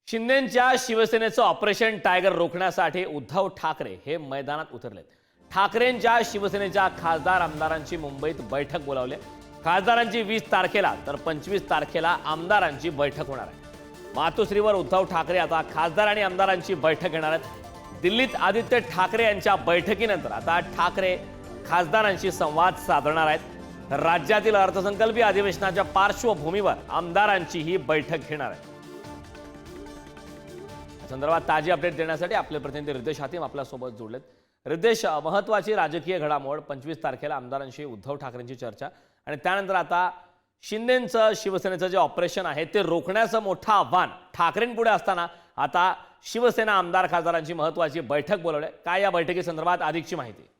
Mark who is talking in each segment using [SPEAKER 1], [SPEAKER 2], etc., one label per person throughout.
[SPEAKER 1] शिंदेंच्या शिवसेनेचं operation tiger रोखण्यासाठी उद्धव ठाकरे हे मैदानात उतरलेत। ठाकरेंच्या शिवसेनेच्या खासदार आमदारांची मुंबईत बैठक बोलावली। खासदारांची 20 तारखेला तर 25 तारखेला आमदारांची बैठक होणार आहे। मातोश्रीवर उद्धव ठाकरे आता खासदार आणि आमदारांची बैठक घेणार आहेत। दिल्लीत आदित्य ठाकरे यांच्या बैठकीनंतर आता ठाकरे खासदारांशी संवाद साधणार आहेत। राज्यातील अर्थसंकल्पीय अधिवेशनाच्या पार्श्वभूमीवर आमदारांची ही बैठक घेणार आहे। संदर्भात ताजी अपडेट देण्यासाठी आपले प्रतिनिधी रितेश हातीम आपल्यासोबत जोडलेत। रितेश, महत्त्वाची राजकीय घडामोड 25 तारखेला आमदारांशी उद्धव ठाकरेंची चर्चा आणि त्यानंतर आता शिंदेंचं शिवसेनेचं जे ऑपरेशन आहे ते रोखण्याचं मोठं आव्हान ठाकरेंपुढे असताना आता शिवसेना आमदार खासदारांची महत्त्वाची बैठक बोलावली। काय या बैठकीसंदर्भात अधिकची माहिती?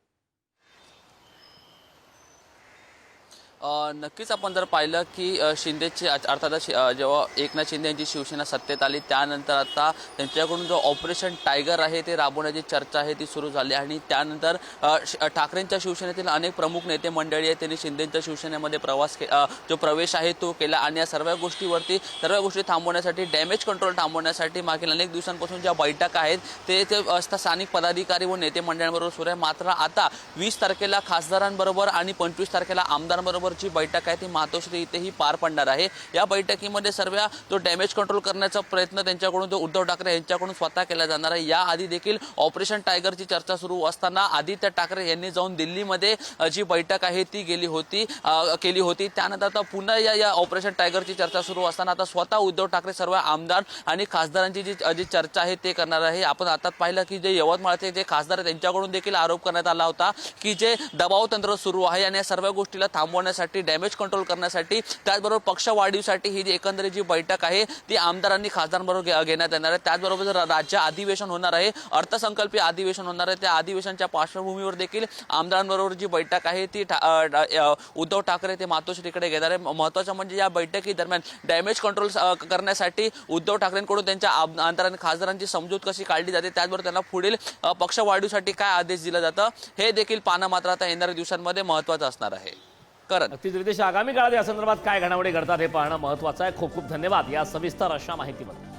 [SPEAKER 2] नक्कीच आपण जर पाहिलं की शिंदेची अर्थातच जेव्हा एकनाथ शिंदे यांची शिवसेना सत्तेत आली त्यानंतर आता त्यांच्याकडून जो ऑपरेशन टायगर आहे ते राबवण्याची चर्चा आहे ती सुरू झाली आणि त्यानंतर ठाकरेंच्या शिवसेनेतील अनेक प्रमुख नेते मंडळी आहेत त्यांनी शिंदेंच्या शिवसेनेमध्ये जो प्रवेश आहे तो केला आणि या सर्व गोष्टी थांबवण्यासाठी डॅमेज कंट्रोल थांबवण्यासाठी मागील अनेक दिवसांपासून ज्या बैठका आहेत ते स्थानिक पदाधिकारी व नेते मंडळांबरोबर सुरू आहे। मात्र आता 20 तारखेला खासदारांबरोबर आणि 25 तारखेला आमदारांबरोबर जी बैठक आहे ती मातोश्री इथेही पार पडणार आहे। या बैठकीमध्ये सर्व जो डॅमेज कंट्रोल करण्याचा प्रयत्न त्यांच्याकडून जो उद्धव ठाकरे यांच्याकडून स्वतः केला जाणार आहे। या आधी देखील ऑपरेशन टायगरची चर्चा सुरू असताना आदित्य ठाकरे यांनी जाऊन दिल्लीमध्ये जी बैठक आहे ती केली होती। त्यानंतर आता पुन्हा या ऑपरेशन टायगरची चर्चा सुरू असताना आता स्वतः उद्धव ठाकरे सर्व आमदार आणि खासदारांची जी चर्चा आहे ते करणार आहे। आपण आता पाहिलं की जे यवतमाळचे जे खासदार आहेत त्यांच्याकडून देखील आरोप करण्यात आला होता की जे दबाव तंत्र सुरू आहे आणि या सर्व गोष्टीला थांबवण्यासाठी डॅमेज कंट्रोल करण्यासाठी त्याचबरोबर पक्ष वाढीसाठी ही जी एकंदरीत जी बैठक आहे ती आमदारांनी खासदारांबरोबर घेण्यात येणार आहे। त्याचबरोबर राज्य अधिवेशन होणार आहे, अर्थसंकल्पीय अधिवेशन होणार आहे, त्या अधिवेशनाच्या पार्श्वभूमीवर देखील आमदारांबरोबर जी बैठक आहे ती उद्धव ठाकरे ते मातोश्रीकडे घेणार आहे। महत्त्वाचं म्हणजे या बैठकी दरम्यान डॅमेज कंट्रोल करण्यासाठी उद्धव ठाकरेंकडून त्यांच्या आमदार आणि खासदारांची समजूत कशी काढली जाते, त्याचबरोबर त्यांना पुढील पक्ष वाढीसाठी काय आदेश दिला जातं हे देखील पाहणं मात्र आता येणाऱ्या दिवसांमध्ये महत्त्वाचं असणार आहे।
[SPEAKER 1] नक्कीच रितेश, आगामी काळात या संदर्भात काय घडामोडी घडतात हे पाहणं महत्त्वाचं आहे। खूप खूप धन्यवाद या सविस्तर अशा माहितीबद्दल।